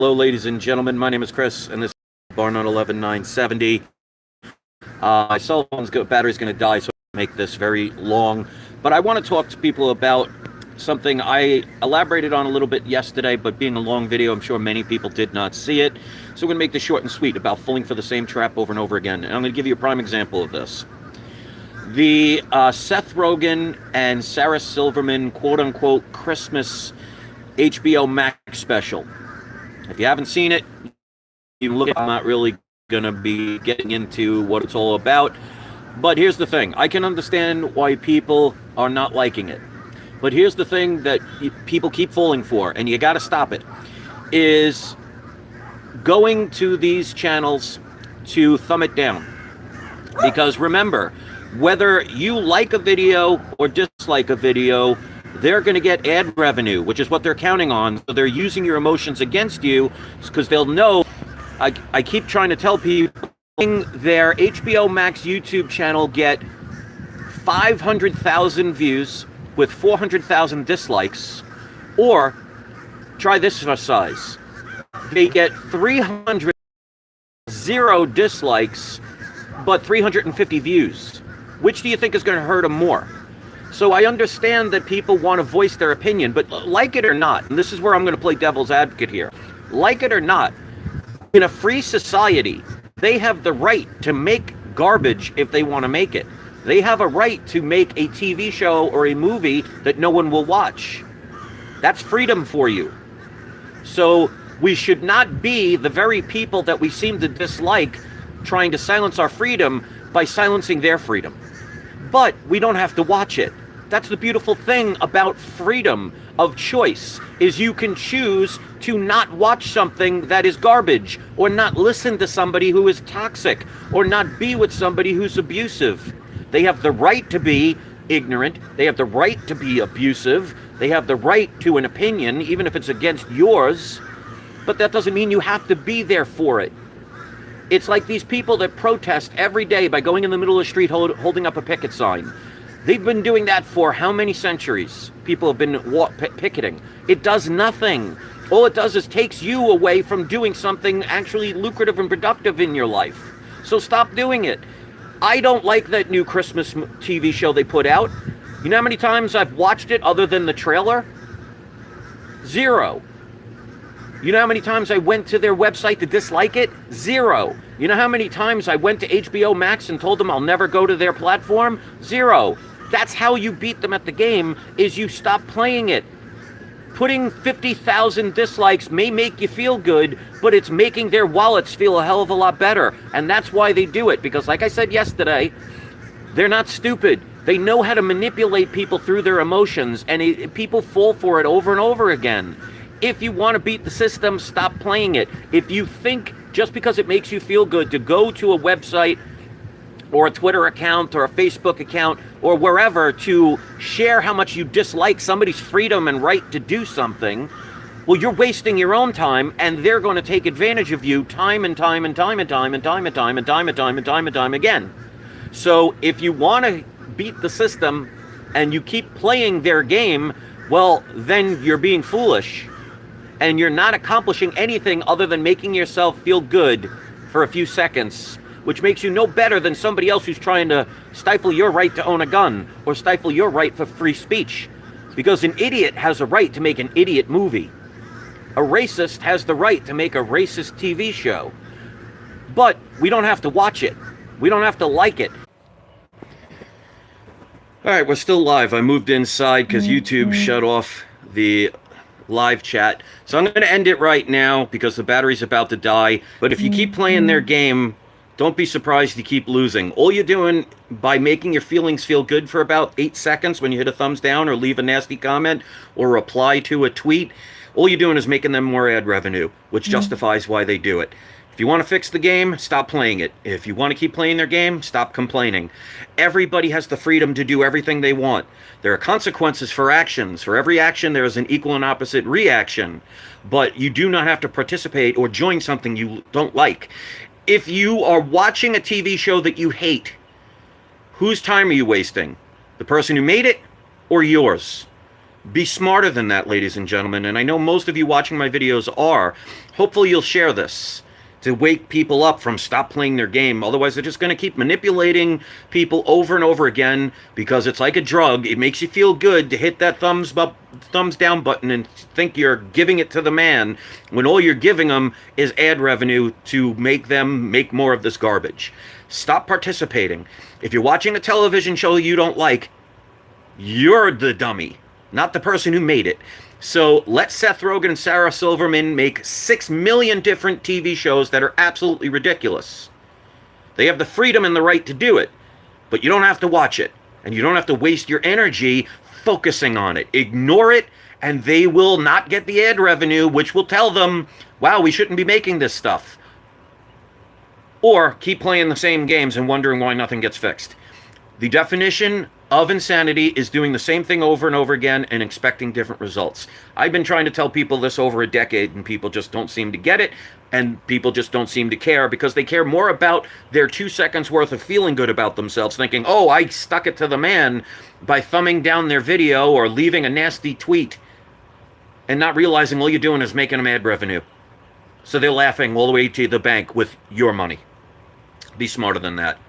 Hello, ladies and gentlemen. My name is Chris, and this is Barnard 11970. My cell phone's battery's going to die, so I'll make this very long. But I want to talk to people about something I elaborated on a little bit yesterday, but being a long video, I'm sure many people did not see it. So we're going to make this short and sweet about falling for the same trap over and over again. And I'm going to give you a prime example of this. The Seth Rogen and Sarah Silverman quote-unquote Christmas HBO Max special. If you haven't seen it, you look. I'm not really going to be getting into what it's all about. But here's the thing. I can understand why people are not liking it. But here's the thing that people keep falling for, and you got to stop it, is going to these channels to thumb it down. Because remember, whether you like a video or dislike a video, they're going to get ad revenue, which is what they're counting on. So they're using your emotions against you because they'll know. I keep trying to tell people their HBO Max YouTube channel get 500,000 views with 400,000 dislikes, or try this for size. They get 300 zero dislikes, but 350 views. Which do you think is going to hurt them more? So I understand that people want to voice their opinion, but like it or not, and this is where I'm going to play devil's advocate here, like it or not, in a free society, they have the right to make garbage if they want to make it. They have a right to make a TV show or a movie that no one will watch. That's freedom for you. So we should not be the very people that we seem to dislike trying to silence our freedom by silencing their freedom. But we don't have to watch it. That's the beautiful thing about freedom of choice, is you can choose to not watch something that is garbage, or not listen to somebody who is toxic, or not be with somebody who's abusive. They have the right to be ignorant. They have the right to be abusive. They have the right to an opinion, even if it's against yours. But that doesn't mean you have to be there for it. It's like these people that protest every day by going in the middle of the street holding up a picket sign. They've been doing that for how many centuries? People have been picketing. It does nothing. All it does is takes you away from doing something actually lucrative and productive in your life. So stop doing it. I don't like that new Christmas TV show they put out. You know how many times I've watched it other than the trailer? Zero. You know how many times I went to their website to dislike it? Zero. You know how many times I went to HBO Max and told them I'll never go to their platform? Zero. That's how you beat them at the game, is you stop playing it. Putting 50,000 dislikes may make you feel good, but it's making their wallets feel a hell of a lot better. And that's why they do it, because like I said yesterday, they're not stupid. They know how to manipulate people through their emotions, and people fall for it over and over again. If you want to beat the system, stop playing it. If you think just because it makes you feel good to go to a website or a Twitter account or a Facebook account or wherever to share how much you dislike somebody's freedom and right to do something, well, you're wasting your own time, and they're going to take advantage of you time and time and time and time and time and time and time and time and time and time again. So if you want to beat the system and you keep playing their game, well, then you're being foolish. And you're not accomplishing anything other than making yourself feel good for a few seconds, which makes you no better than somebody else who's trying to stifle your right to own a gun or stifle your right for free speech. Because an idiot has a right to make an idiot movie. A racist has the right to make a racist TV show. But we don't have to watch it. We don't have to like it. All right, we're still live. I moved inside because YouTube shut off the live chat. So I'm going to end it right now because the battery's about to die. But if you keep playing their game, don't be surprised you keep losing. All you're doing by making your feelings feel good for about 8 seconds when you hit a thumbs down or leave a nasty comment or reply to a tweet, all you're doing is making them more ad revenue, which justifies why they do it. If you want to fix the game, stop playing it. If you want to keep playing their game, stop complaining. Everybody has the freedom to do everything they want. There are consequences for actions. For every action, there is an equal and opposite reaction. But you do not have to participate or join something you don't like. If you are watching a TV show that you hate, whose time are you wasting? The person who made it or yours? Be smarter than that, ladies and gentlemen, and I know most of you watching my videos are. Hopefully you'll share this to wake people up from stop playing their game. Otherwise, they're just going to keep manipulating people over and over again because it's like a drug. It makes you feel good to hit that thumbs up, thumbs down button and think you're giving it to the man when all you're giving them is ad revenue to make them make more of this garbage. Stop participating. If you're watching a television show you don't like, you're the dummy, not the person who made it. So let Seth Rogen and Sarah Silverman make 6 million different TV shows that are absolutely ridiculous. They have the freedom and the right to do it, but you don't have to watch it, and you don't have to waste your energy focusing on it. Ignore it, and they will not get the ad revenue, which will tell them, wow, we shouldn't be making this stuff. Or keep playing the same games and wondering why nothing gets fixed. The definition of insanity is doing the same thing over and over again and expecting different results. I've been trying to tell people this over a decade, and people just don't seem to get it, and people just don't seem to care because they care more about their 2 seconds worth of feeling good about themselves, thinking, oh, I stuck it to the man by thumbing down their video or leaving a nasty tweet, and not realizing all you're doing is making them ad revenue. So they're laughing all the way to the bank with your money. Be smarter than that.